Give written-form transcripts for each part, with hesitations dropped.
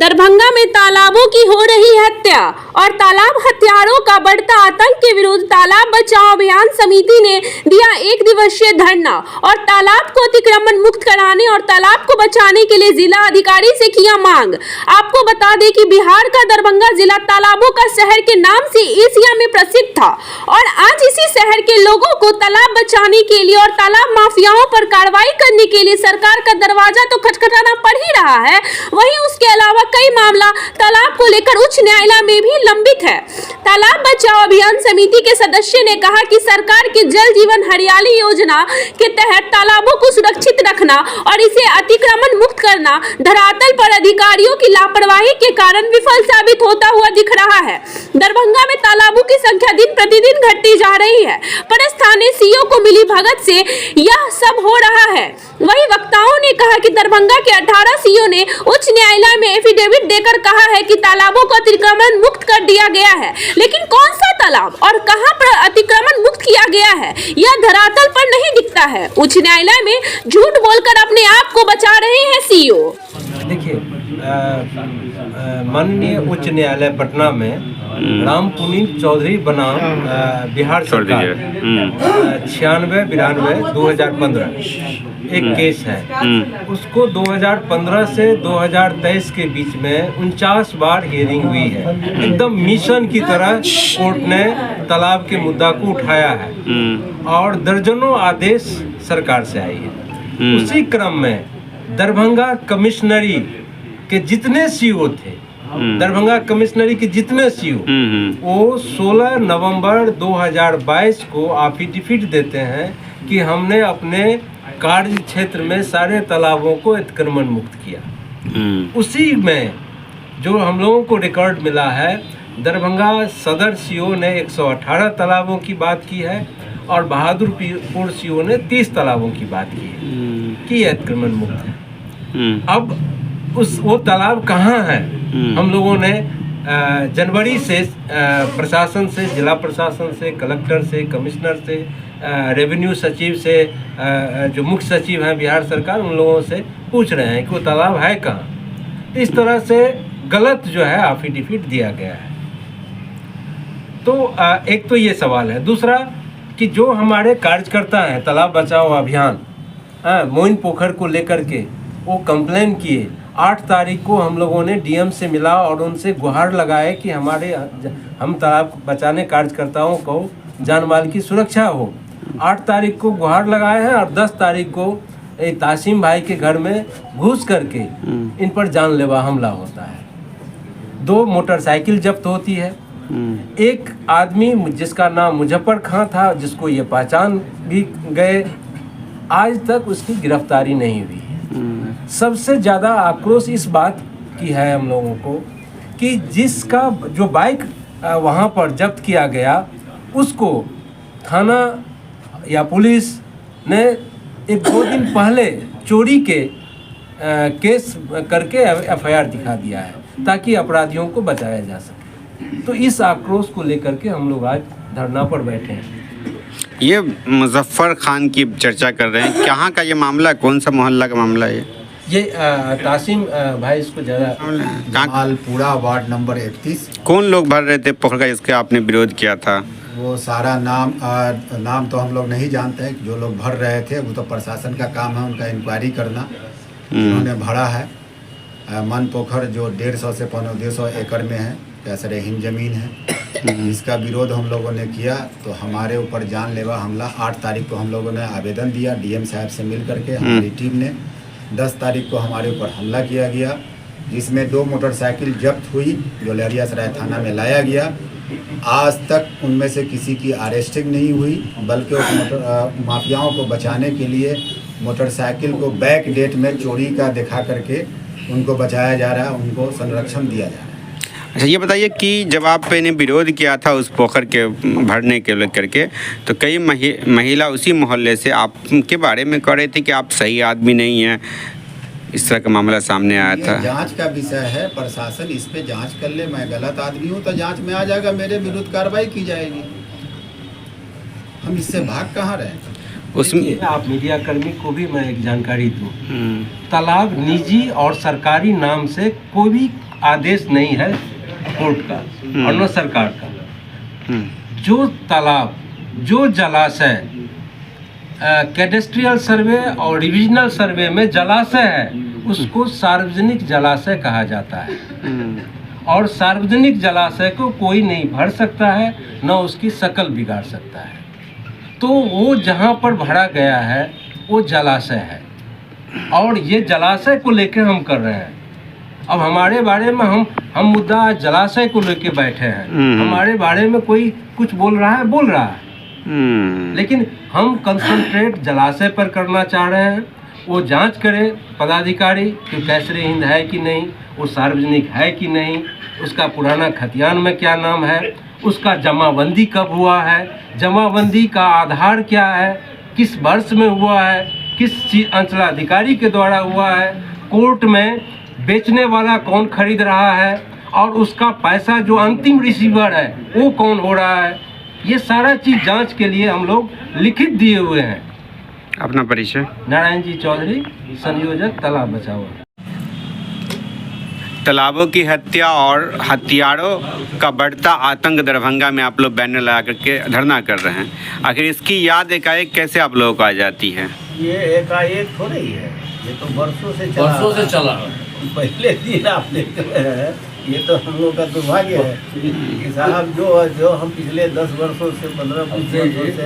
दरभंगा में तालाबों की हो रही हत्या और तालाब हत्यारों का बढ़ता आतंक के विरुद्ध तालाब बचाओ अभियान समिति ने दिया 1 दिवसीय धरना और तालाब को अतिक्रमण मुक्त कराने और तालाब को बचाने के लिए जिला अधिकारी से किया मांग। आपको बता दें कि बिहार का दरभंगा जिला तालाबों का शहर के नाम से एशिया में प्रसिद्ध था और आज इसी शहर के लोगों को तालाब बचाने के लिए और तालाब माफियाओं पर कार्रवाई करने के लिए सरकार का दरवाजा तो खटखटाना पड़ ही रहा है, वहीं उसके अलावा कई मामला तालाब को लेकर उच्च न्यायालय में भी लंबित है। तालाब बचाओ अभियान समिति के सदस्य ने कहा कि सरकार के जल जीवन हरियाली योजना के तहत तालाबों को सुरक्षित रखना और इसे अतिक्रमण मुक्त करना धरातल पर अधिकारियों की लापरवाही के कारण विफल साबित होता हुआ दिख रहा है। दरभंगा में तालाबों की संख्या दिन प्रतिदिन घटती जा रही है, पर स्थानीय सीओ को मिली भगत से यह सब हो रहा है। वहीं वक्ताओं ने कहा कि दरभंगा के 18 सीओ ने उच्च न्यायालय में एफिडेविट देकर कहा है कि तालाबों को अतिक्रमण मुक्त कर दिया गया है, लेकिन कौन सा तालाब और कहां पर अतिक्रमण मुक्त किया गया है यह धरातल पर नहीं दिखता है। उच्च न्यायालय में झूठ बोलकर अपने आप को बचा रहे हैं सीओ। देखिए, माननीय उच्च न्यायालय पटना में राम पुनीत चौधरी बनाम बिहार सरकार 96-92-2015 एक केस है। उसको 2015 से 2023 के बीच में 49 बार हियरिंग हुई है। एकदम मिशन की तरह कोर्ट ने तालाब के मुद्दा को उठाया है और दर्जनों आदेश सरकार से आई है। उसी क्रम में दरभंगा कमिश्नरी के जितने सीओ थे, दरभंगा कमिश्नरी के जितने सीओ, वो 16 नवंबर 2022 को एफिडेविट देते हैं कि हमने अपने कार्य क्षेत्र में सारे तालाबों को अतिक्रमण मुक्त किया। उसी में जो हम लोगों को रिकॉर्ड मिला है, दरभंगा सदर सीओ ने 118 तालाबों की बात की है और बहादुरपुर सीओ ने 30 तालाबों की बात की है कि अतिक्रमण मुक्त है। अब वो तालाब कहाँ है? हम लोगों ने जनवरी से प्रशासन से, जिला प्रशासन से, कलेक्टर से, कमिश्नर से, रेवेन्यू सचिव से, जो मुख्य सचिव हैं बिहार सरकार, उन लोगों से पूछ रहे हैं कि वो तालाब है कहाँ। इस तरह से गलत जो है एफिडेविट दिया गया है। तो एक तो ये सवाल है। दूसरा कि जो हमारे कार्यकर्ता हैं तालाब बचाओ अभियान मोइन पोखर को लेकर के वो कंप्लेन किए। 8 तारीख को हम लोगों ने डीएम से मिला और उनसे गुहार लगाए कि हम तालाब बचाने कार्यकर्ताओं को जान माल की सुरक्षा हो। 8 तारीख को गुहार लगाए हैं और 10 तारीख को तासिम भाई के घर में घुस करके इन पर जानलेवा हमला होता है। 2 मोटरसाइकिल जब्त होती है। एक आदमी जिसका नाम मुजफ्फर खां था, जिसको ये पहचान भी गए, आज तक उसकी गिरफ्तारी नहीं हुई। सबसे ज़्यादा आक्रोश इस बात की है हम लोगों को कि जिसका जो बाइक वहाँ पर जब्त किया गया, उसको थाना या पुलिस ने 1-2 दिन पहले चोरी के केस करके एफआईआर दिखा दिया है ताकि अपराधियों को बचाया जा सके। तो इस आक्रोश को लेकर के हम लोग आज धरना पर बैठे हैं। ये मुजफ्फर खान की चर्चा कर रहे हैं, कहाँ का ये मामला, कौन सा मोहल्ला का मामला है ये तासिम भाई, इसको ज़्यादा पूरा वार्ड नंबर 31। कौन लोग भर रहे थे पोखर का, इसके आपने विरोध किया था? वो सारा नाम तो हम लोग नहीं जानते हैं। जो लोग भर रहे थे वो तो प्रशासन का काम है, उनका इंक्वायरी करना। उन्होंने भरा है मन पोखर जो 150 से 150 एकड़ में है, कैसरे हिंद जमीन है। इसका विरोध हम लोगों ने किया तो हमारे ऊपर जानलेवा हमला 8 तारीख को हम लोगों ने आवेदन दिया डीएम साहब से मिल करके। हमारी टीम ने 10 तारीख को हमारे ऊपर हमला किया गया, जिसमें 2 मोटरसाइकिल जब्त हुई जो लहरियासराय थाना में लाया गया। आज तक उनमें से किसी की अरेस्टिंग नहीं हुई, बल्कि उस माफियाओं को बचाने के लिए मोटरसाइकिल को बैक डेट में चोरी का दिखा करके उनको बचाया जा रहा है, उनको संरक्षण दिया जा रहा है। अच्छा, ये बताइए कि जब आपने विरोध किया था उस पोखर के भरने के लेकर के, तो कई महिला उसी मोहल्ले से आपके बारे में कह रहे थे कि आप सही आदमी नहीं हैं, इस तरह का मामला सामने आया था। जांच का विषय है, प्रशासन इस पे जांच कर ले। मैं गलत आदमी हूँ तो जांच में आ जाएगा, मेरे विरुद्ध कार्रवाई की जाएगी। हम इससे भाग कहाँ रहे। उसमें आप मीडिया कर्मी को भी मैं एक जानकारी दूँ, तालाब निजी और सरकारी नाम से कोई भी आदेश नहीं है कोर्ट का और न सरकार का। जो तालाब, जो जलाशय कैडेस्ट्रियल सर्वे और रिविजनल सर्वे में जलाशय है, उसको सार्वजनिक जलाशय कहा जाता है। और सार्वजनिक जलाशय को कोई नहीं भर सकता है, न उसकी शकल बिगाड़ सकता है। तो वो जहाँ पर भरा गया है वो जलाशय है, और ये जलाशय को लेकर हम कर रहे हैं। अब हमारे बारे में हम मुद्दा आज जलाशय को लेके बैठे हैं। हमारे बारे में कोई कुछ बोल रहा है, लेकिन हम कंसंट्रेट जलाशय पर करना चाह रहे हैं। वो जांच करे पदाधिकारी कि कैसरे हिंद है कि नहीं, वो सार्वजनिक है कि नहीं, उसका पुराना खतियान में क्या नाम है, उसका जमाबंदी कब हुआ है, जमाबंदी का आधार क्या है, किस वर्ष में हुआ है, किस अंचलाधिकारी के द्वारा हुआ है, कोर्ट में बेचने वाला कौन खरीद रहा है, और उसका पैसा जो अंतिम रिसीवर है वो कौन हो रहा है। ये सारा चीज़ जांच के लिए हम लोग लिखित दिए हुए हैं। अपना परिचय? नारायण जी चौधरी, संयोजक तालाब बचाओ। तालाबों की हत्या और हथियारों का बढ़ता आतंक दरभंगा में आप लोग बैनर लगा करके धरना कर रहे हैं। आखिर इसकी याद एकाएक कैसे आप लोगों को आ जाती है? ये एकाएक थोड़ी ही है, ये तो बरसों से चला। पहले दिन आप देखते हैं, ये तो हम लोग का दुर्भाग्य है कि साहब जो हम पिछले 10 वर्षों से 15-20 वर्षों से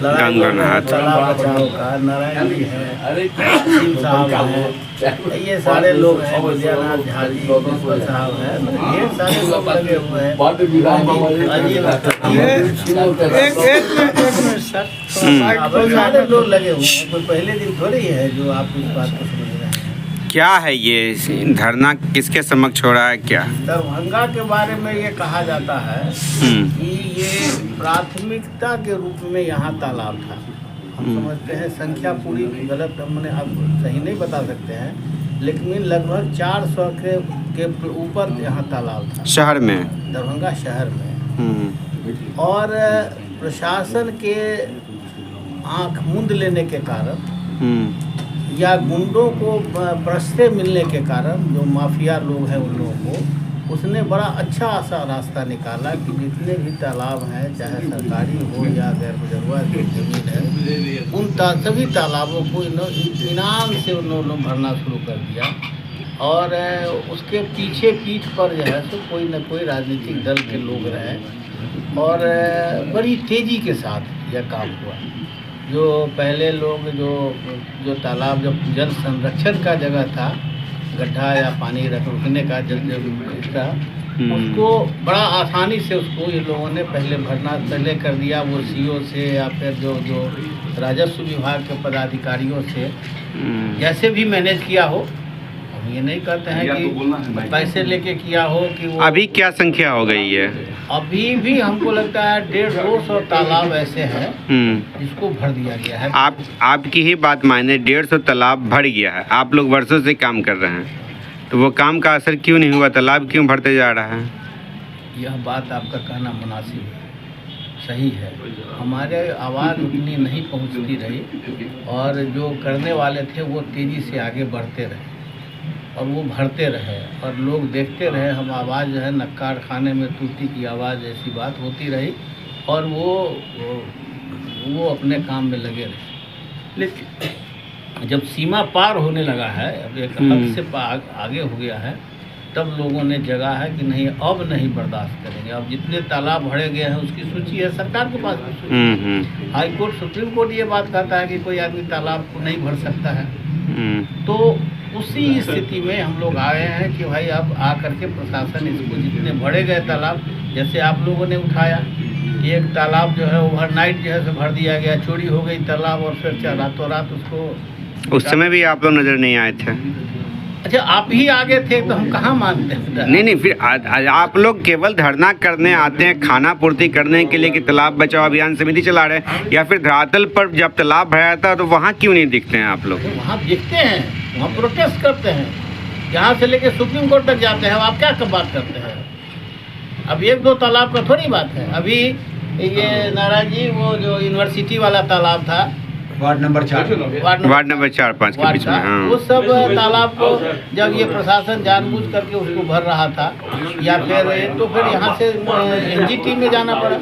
लड़ाई कर रहे हैं तालाब बचाओ का, नारायण जी हैं, सिंह साहब हैं, ये सारे लोग हैं, विद्यानाथ झा जी साहब हैं, ये सारे लोग लगे हुए हैं। सारे लोग लगे हुए हैं, कोई पहले दिन थोड़ी है जो आप इस बात को समझ रहे हैं। क्या है ये धरना, किसके समक्ष हो रहा है? क्या दरभंगा के बारे में ये कहा जाता है कि ये प्राथमिकता के रूप में यहाँ तालाब था। हम समझते हैं संख्या पूरी गलत हमने अब सही नहीं बता सकते हैं, लेकिन लगभग 400 के ऊपर यहाँ तालाब था शहर में, दरभंगा शहर में। और प्रशासन के आँख मूंद लेने के कारण या गुंडों को बरसते मिलने के कारण, जो माफिया लोग हैं उन लोगों को, उसने बड़ा अच्छा सा रास्ता निकाला कि जितने भी तालाब हैं, चाहे सरकारी हो या गैर मुजर्रा की जमीन है, उन सभी तालाबों को इनाम से उन्होंने भरना शुरू कर दिया। और उसके पीछे पीठ पर जो है सो कोई न कोई राजनीतिक दल के लोग रहे, और बड़ी तेज़ी के साथ यह काम हुआ। जो पहले लोग जो तालाब जब जल संरक्षण का जगह था, गड्ढा या पानी रुकने का इसका, उसको बड़ा आसानी से उसको ये लोगों ने पहले कर दिया। वो सीओ से या फिर जो राजस्व विभाग के पदाधिकारियों से जैसे भी मैनेज किया हो, हम ये नहीं कहते हैं कि पैसे लेके किया हो कि वो। अभी क्या संख्या हो गई है? अभी भी हमको लगता है 150-200 तालाब ऐसे हैं जिसको भर दिया गया है। आपकी ही बात माने 150 तालाब भर गया है। आप लोग वर्षों से काम कर रहे हैं, तो वो काम का असर क्यों नहीं हुआ? तालाब क्यों भरते जा रहा है? यह बात आपका कहना मुनासिब सही है। हमारे आवाज़ उतनी नहीं पहुंचती रही, और जो करने वाले थे वो तेज़ी से आगे बढ़ते रहे और वो भरते रहे, और लोग देखते रहे। हम आवाज़ जो है नक्कार खाने में तूती की आवाज़ ऐसी बात होती रही, और वो अपने काम में लगे रहे। लेकिन जब सीमा पार होने लगा है, अब एक हद से आगे हो गया है, तब लोगों ने जगा है कि नहीं, अब नहीं बर्दाश्त करेंगे। अब जितने तालाब भरे गए हैं उसकी सूची है सरकार के पास भी सूची। हाई कोर्ट, सुप्रीम कोर्ट ये बात कहता है कि कोई आदमी तालाब को नहीं भर सकता है। तो उसी स्थिति में हम लोग आए हैं कि भाई अब आ करके प्रशासन इसको जितने भरे गए तालाब, जैसे आप लोगों ने उठाया कि एक तालाब जो है ओवरनाइट जो है भर दिया गया, चोरी हो गई तालाब, और फिर रातों रात उसको। उस समय भी आप लोग नज़र नहीं आए थे? अच्छा, आप ही आगे थे तो हम कहाँ मानते हैं? नहीं, फिर आप लोग केवल धरना करने आते हैं खाना पूर्ति करने के लिए कि तालाब बचाओ अभियान समिति चला रहे हैं, या फिर धरातल पर जब तालाब भरा था तो वहाँ क्यों नहीं दिखते हैं आप लोग? वहाँ दिखते हैं, वहाँ प्रोटेस्ट करते हैं, यहाँ से लेके सुप्रीम कोर्ट तक जाते हैं। आप क्या कब बात करते हैं? अब 1-2 तालाब का थोड़ी बात है। अभी ये नारायण जी, वो जो यूनिवर्सिटी वाला तालाब था, वार्ड नंबर 4 वार्ड नंबर 4-5 के बीच में, हाँ। उस सब तालाब को जब ये प्रशासन जानबूझ करके उसको भर रहा था, या फिर तो फिर यहाँ से एनजीटी में जाना पड़ा,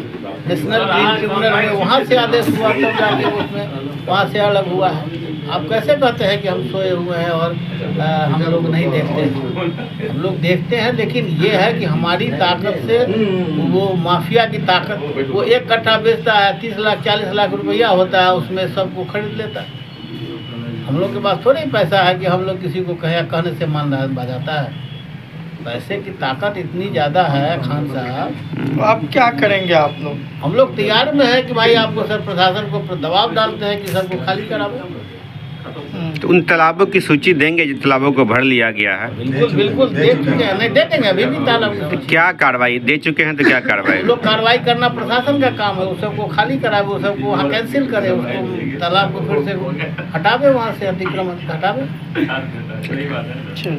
नेशनल ग्रीन ट्रिब्यूनल में, वहाँ से आदेश हुआ तब जाके उसमें वहाँ से अलग हुआ है। आप कैसे कहते हैं कि हम सोए हुए हैं और हम लोग नहीं देखते हैं? हम लोग देखते हैं, लेकिन ये है कि हमारी ताकत से वो माफिया की ताकत, वो एक कट्ठा बेचता है 30 लाख 40 लाख रुपया होता है, उसमें सबको खरीद लेता है। हम लोग के पास थोड़ी पैसा है कि हम लोग किसी को कहने से मान बजाता है। पैसे की ताकत इतनी ज़्यादा है खान साहब। तो आप क्या करेंगे आप लोग? हम लोग तैयार में है कि भाई आपको सर प्रशासन को दबाव डालते हैं कि सबको खाली कराओ। तो उन तालाबों की सूची देंगे जिन तालाबों को भर लिया गया है? बिल्कुल बिल्कुल दे चुके हैं, नहीं दे देंगे अभी भी तालाब की सूची। क्या कार्रवाई दे चुके हैं, तो क्या कार्रवाई? लोग कार्रवाई करना प्रशासन का काम है, उस सबको खाली कराए, वो सबको वहाँ कैंसिल करे, उसको तालाब को फिर से हटावे, वहाँ से अतिक्रमण हटावे। अच्छा,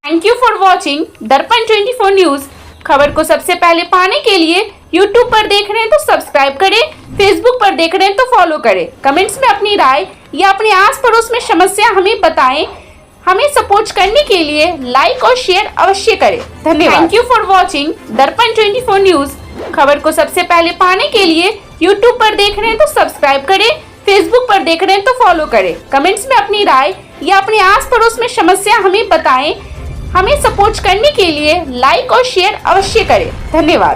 थैंक यू फॉर वॉचिंग दर्पण 24 न्यूज। खबर को सबसे पहले पाने के लिए यूट्यूब पर देख रहे हैं तो सब्सक्राइब करें, फेसबुक पर देख रहे हैं तो फॉलो करें। कमेंट्स में अपनी राय या अपने आस पड़ोस में समस्या हमें बताएं। हमें सपोर्ट करने के लिए लाइक और शेयर अवश्य करें। धन्यवाद। थैंक यू फॉर वॉचिंग दर्पण 24 न्यूज। खबर को सबसे पहले पाने के लिए यूट्यूब पर देख रहे हैं तो सब्सक्राइब करें, फेसबुक पर देख रहे हैं तो फॉलो करें। कमेंट्स में अपनी राय या अपने आस पड़ोस में समस्या हमें बताएं। हमें सपोर्ट करने के लिए लाइक और शेयर अवश्य करें। धन्यवाद।